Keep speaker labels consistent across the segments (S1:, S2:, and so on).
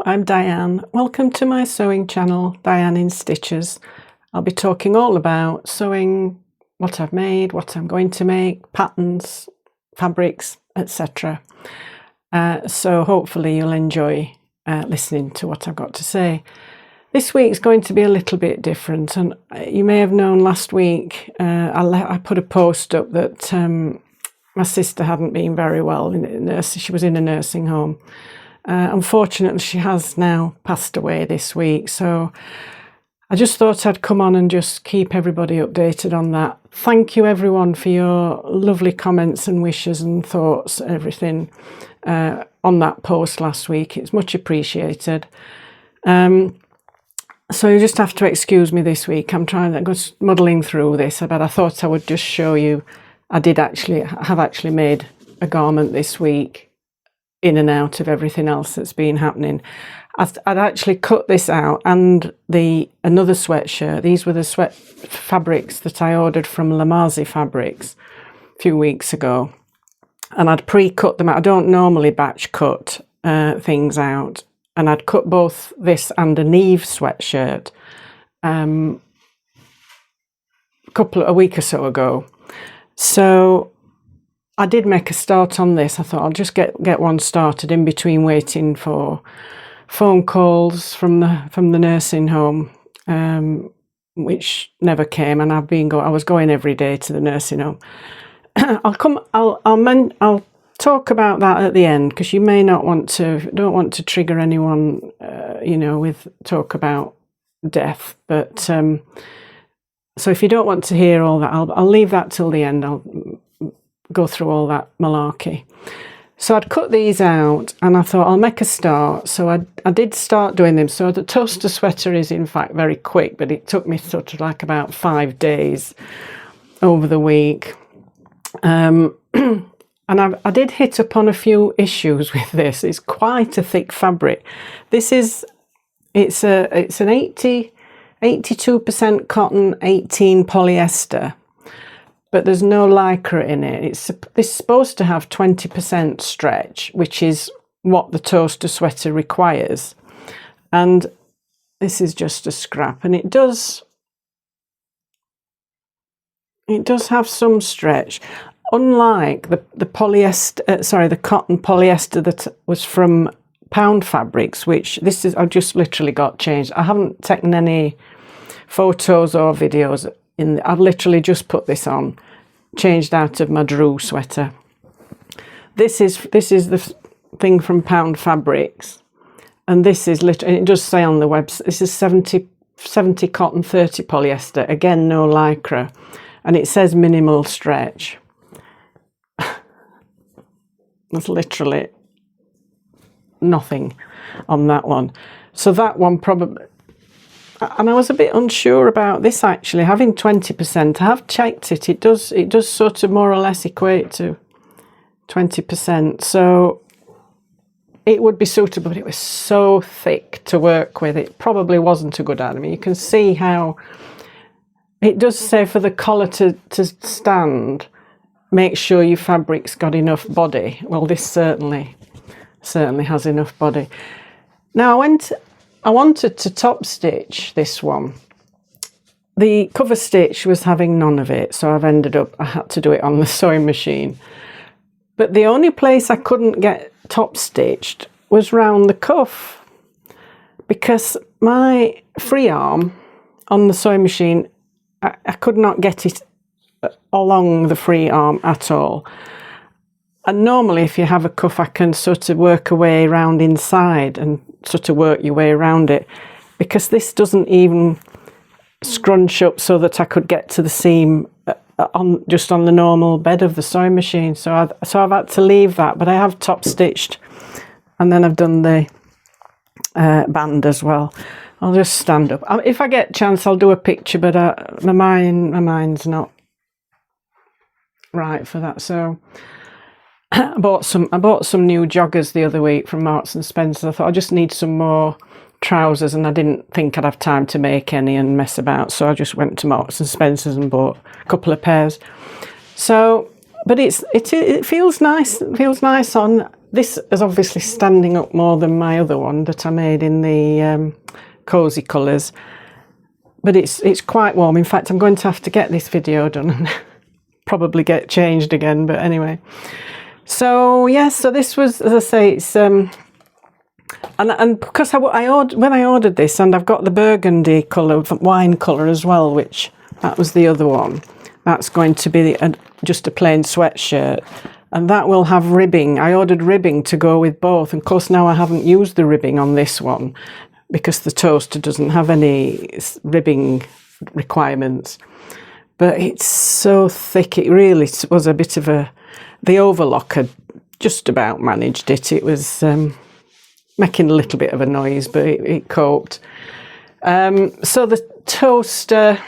S1: I'm Diane. Welcome to my sewing channel, Diane in Stitches. I'll be talking all about sewing, what I've made, what I'm going to make, patterns, fabrics, etc. So hopefully you'll enjoy listening to what I've got to say. This week's going to be a little bit different, and you may have known last week I put a post up that my sister hadn't been very well. She was in a nursing home. Unfortunately, she has now passed away this week, so I just thought I'd come on and just keep everybody updated on that. Thank you everyone for your lovely comments and wishes and thoughts, everything on that post last week. It's much appreciated. So you just have to excuse me this week. I'm just muddling through this, but I thought I would just show you. I have actually made a garment this week, in and out of everything else that's been happening. I'd actually cut this out and another sweatshirt. These were the sweat fabrics that I ordered from Lamazi Fabrics a few weeks ago, and I'd pre-cut them out. I don't normally batch cut things out, and I'd cut both this and a Neve sweatshirt a week or so ago. So I did make a start on this. I thought I'll just get one started in between waiting for phone calls from the nursing home, which never came, and I was going every day to the nursing home. I'll talk about that at the end, because you may don't want to trigger anyone, with talk about death. But so if you don't want to hear all that, I'll leave that till the end. I'll go through all that malarkey. So I'd cut these out, and I thought I'll make a start. So I did start doing them. So the toaster sweater is in fact very quick, but it took me sort of like about 5 days over the week. And I did hit upon a few issues with this. It's quite a thick fabric. It's an 82% cotton, 18 polyester. But there's no lycra in it. It's supposed to have 20% stretch, which is what the toaster sweater requires. And this is just a scrap, and it does have some stretch. Unlike the polyester, the cotton polyester that was from Pound Fabrics, which I've just literally got changed. I haven't taken any photos or videos. I've literally just put this on, changed out of my Drew sweater. This is the thing from Pound Fabrics, and this is literally, it does say on the website, this is 70 cotton, 30 polyester. Again, no lycra, and it says minimal stretch. There's literally nothing on that one. So that one probably. And I was a bit unsure about this actually, having 20%. I have checked it. It does sort of more or less equate to 20%. So it would be suitable, but it was so thick to work with. It probably wasn't a good idea. I mean, you can see how it does say for the collar to stand, make sure your fabric's got enough body. Well, this certainly has enough body. Now I wanted to top stitch this one. The cover stitch was having none of it, so I had to do it on the sewing machine. But the only place I couldn't get top stitched was round the cuff, because my free arm on the sewing machine, I could not get it along the free arm at all. And normally if you have a cuff, I can sort of work a way around inside and sort of work your way around it, because this doesn't even scrunch up so that I could get to the seam just on the normal bed of the sewing machine. So I've had to leave that, but I have top stitched, and then I've done the band as well. I'll just stand up. If I get a chance, I'll do a picture, but my mind's not right for that. So I bought some new joggers the other week from Marks and Spencer. I thought I just need some more trousers, and I didn't think I'd have time to make any and mess about, so I just went to Marks and Spencer's and bought a couple of pairs. So, but it feels nice. It feels nice on. this is obviously standing up more than my other one that I made in the cosy colours, but it's quite warm. In fact, I'm going to have to get this video done and probably get changed again, but anyway. So yes, so this was, as I say, it's and because when I ordered this, and I've got the burgundy colour, wine colour as well, which that was the other one. That's going to be just a plain sweatshirt. And that will have ribbing. I ordered ribbing to go with both. And of course, now I haven't used the ribbing on this one because the toaster doesn't have any ribbing requirements. But it's so thick. It really was a bit of the overlocker just about managed it. It was making a little bit of a noise, but it coped. So the toaster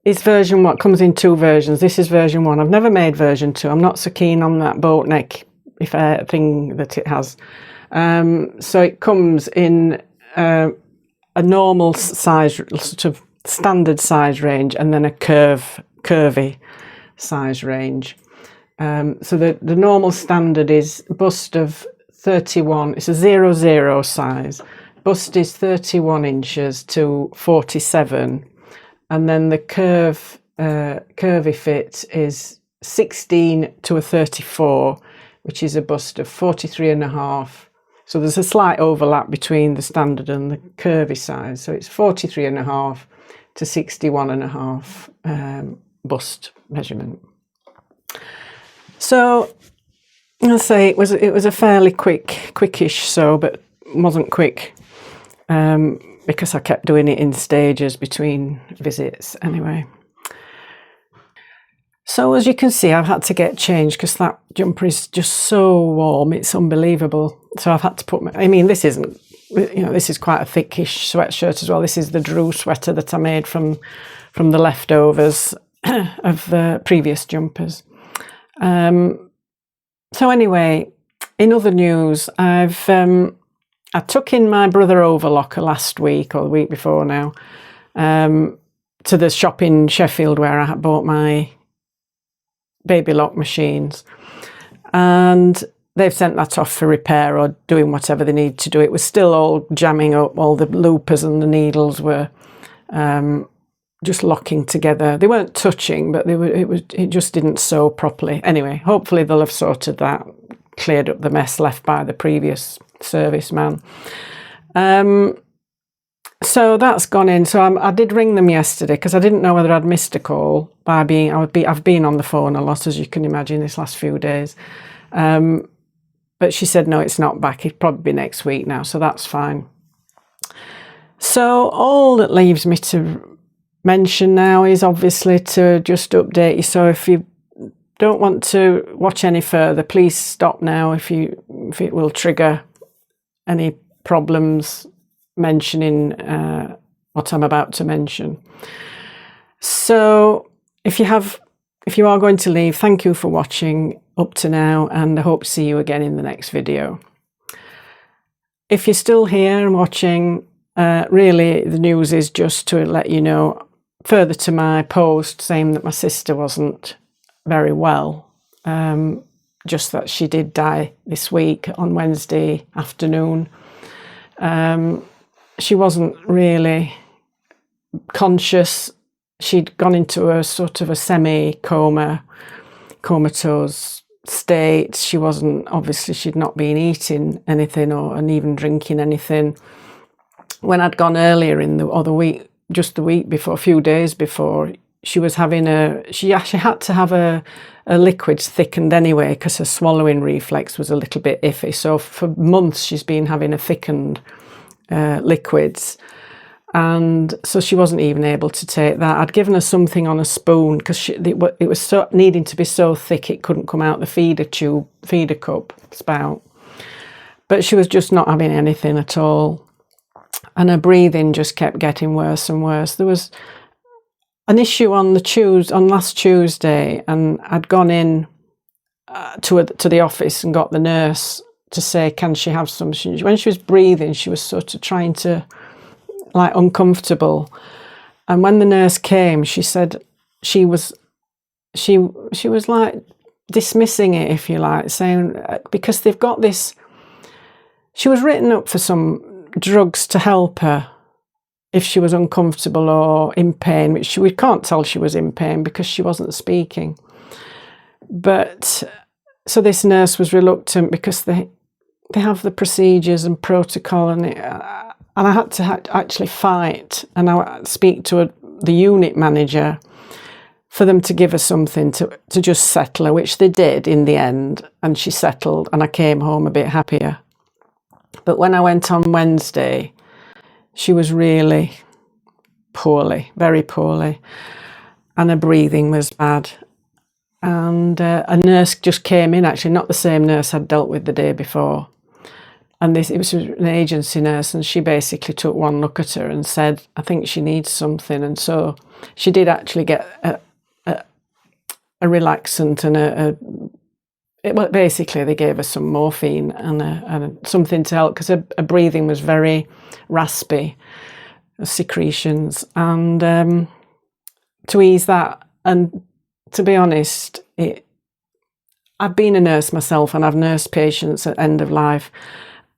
S1: is version 1, comes in 2 versions. This is version 1. I've never made version 2. I'm not so keen on that boat neck thing that it has. So it comes in a normal size, sort of standard size range, and then a curvy size range. So the normal standard is bust of 31. It's a 00 size. Bust is 31 inches to 47. And then the curvy fit is 16 to a 34, which is a bust of 43.5. So there's a slight overlap between the standard and the curvy size. So it's 43.5 to 61.5 bust measurement. So I'll say it was a fairly quickish sew, but wasn't quick. Because I kept doing it in stages between visits anyway. So as you can see, I've had to get changed because that jumper is just so warm, it's unbelievable. So I've had to put this isn't, this is quite a thickish sweatshirt as well. This is the Drew sweater that I made from the leftovers of the previous jumpers. So anyway, in other news, I took in my brother overlocker last week, or the week before now, to the shop in Sheffield where I had bought my baby lock machines. And they've sent that off for repair or doing whatever they need to do. It was still all jamming up. All the loopers and the needles were just locking together. They weren't touching, but it just didn't sew properly. Anyway, hopefully they'll have sorted that, cleared up the mess left by the previous serviceman. So that's gone in. So I did ring them yesterday because I didn't know whether I'd missed a call I've been on the phone a lot, as you can imagine, this last few days. But she said no, it's not back. It'll probably be next week now, so that's fine. So all that leaves me to mention now is obviously to just update you. So if you don't want to watch any further, please stop now if it will trigger any problems mentioning what I'm about to mention. So if you are going to leave, thank you for watching up to now, and I hope to see you again in the next video. If you're still here and watching, really the news is just to let you know, further to my post saying that my sister wasn't very well, just that she did die this week on Wednesday afternoon. She wasn't really conscious. She'd gone into a sort of a comatose state. She wasn't, obviously she'd not been eating anything and even drinking anything. When I'd gone earlier just the week before, a few days before, she was having she actually had to have a liquids thickened anyway because her swallowing reflex was a little bit iffy. So for months she's been having a thickened liquids, and so she wasn't even able to take that. I'd given her something on a spoon because it was so needing to be so thick it couldn't come out the feeder cup spout, but she was just not having anything at all, and her breathing just kept getting worse and worse. There was an issue on last Tuesday, and I'd gone in to the office and got the nurse to say, can she have some? When she was breathing, she was sort of trying to, like, uncomfortable. And when the nurse came, she said she was like dismissing it, if you like, saying, because they've got this, she was written up for some drugs to help her if she was uncomfortable or in pain, which we can't tell she was in pain because she wasn't speaking. But so this nurse was reluctant because they have the procedures and protocol, and I had to actually fight and I speak to the unit manager for them to give her something to just settle her, which they did in the end, and she settled, and I came home a bit happier. But when I went on Wednesday, she was really poorly, very poorly, and her breathing was bad. And a nurse just came in, actually, not the same nurse I'd dealt with the day before. And it was an agency nurse, and she basically took one look at her and said, I think she needs something. And so she did actually get a relaxant and well, basically they gave her some morphine and something to help, because her breathing was very raspy, secretions, and to ease that. And to be honest, I've been a nurse myself, and I've nursed patients at end of life,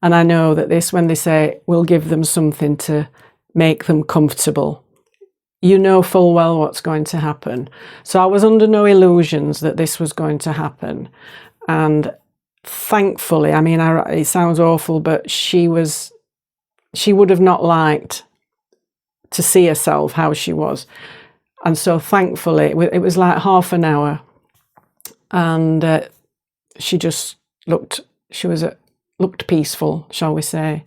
S1: and I know that when they say we'll give them something to make them comfortable, you know full well what's going to happen. So I was under no illusions that this was going to happen. And thankfully, I mean, it sounds awful, but she would have not liked to see herself how she was. And so thankfully, it was like half an hour, and she just looked peaceful, shall we say.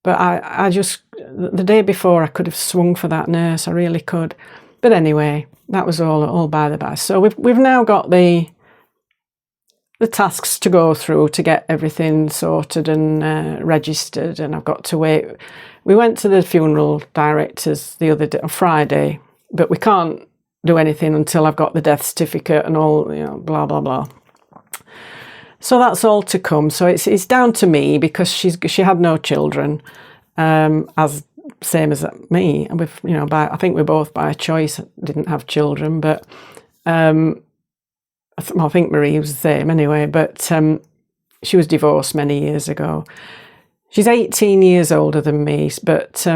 S1: But I just, the day before, I could have swung for that nurse, I really could. But anyway, that was all by the by. So we've now got the tasks to go through to get everything sorted and registered, and I've got to wait. We went to the funeral directors the other day, on Friday, but we can't do anything until I've got the death certificate and all, blah, blah, blah. So that's all to come. So it's down to me, because she had no children, as same as me. And I think we're both by choice didn't have children, but I think Marie was the same anyway. But she was divorced many years ago. She's 18 years older than me, but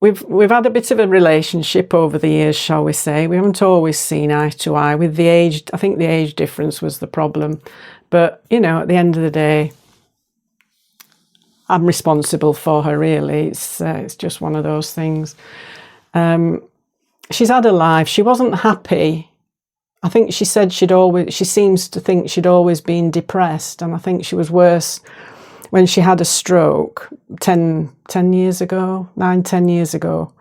S1: we've had a bit of a relationship over the years, shall we say. We haven't always seen eye to eye with the age. I think the age difference was the problem. But, at the end of the day, I'm responsible for her, really. It's just one of those things. She's had a life. She wasn't happy. I think she said she seems to think she'd always been depressed. And I think she was worse when she had a stroke 10 years ago, 9-10 years ago.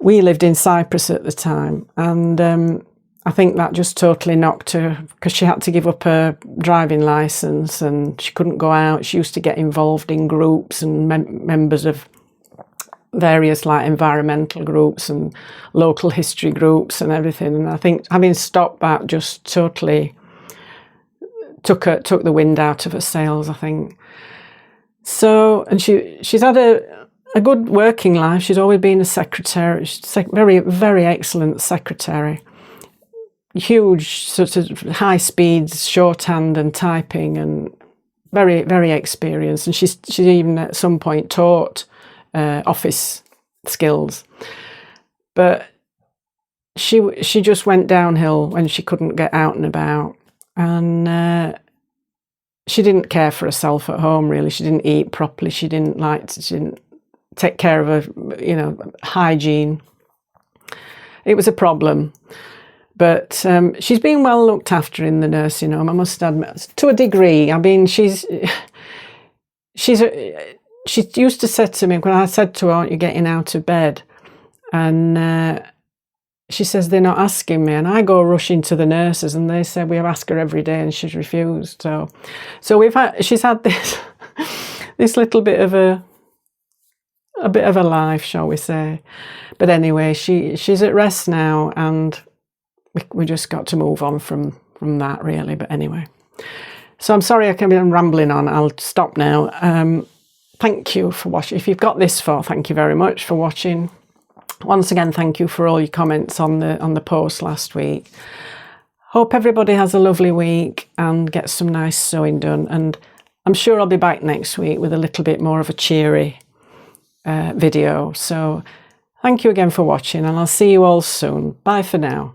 S1: We lived in Cyprus at the time, and I think that just totally knocked her, because she had to give up her driving licence and she couldn't go out. She used to get involved in groups and members of various environmental groups and local history groups and everything. And I think having stopped that just totally took the wind out of her sails, I think. So, and she's had a good working life. She's always been a secretary, very, very excellent secretary. Huge sort of high speeds, shorthand and typing, and very, very experienced. And she's even at some point taught office skills. But she just went downhill when she couldn't get out and about. And she didn't care for herself at home, really. She didn't eat properly. She didn't take care of her, hygiene. It was a problem. But she's been well looked after in the nursing home, I must admit, to a degree. I mean, she used to say to me, when I said to her, aren't you getting out of bed? And she says, they're not asking me. And I go rushing to the nurses, and they say, we ask her every day, and she's refused. So she's had this little bit of a life, shall we say. But anyway, she's at rest now, and we just got to move on from that, really. But anyway, so I'm sorry I'm rambling on. I'll stop now. Thank you for watching. If you've got this far, thank you very much for watching. Once again, thank you for all your comments on the post last week. Hope everybody has a lovely week and gets some nice sewing done, and I'm sure I'll be back next week with a little bit more of a cheery video. So thank you again for watching, and I'll see you all soon. Bye for now.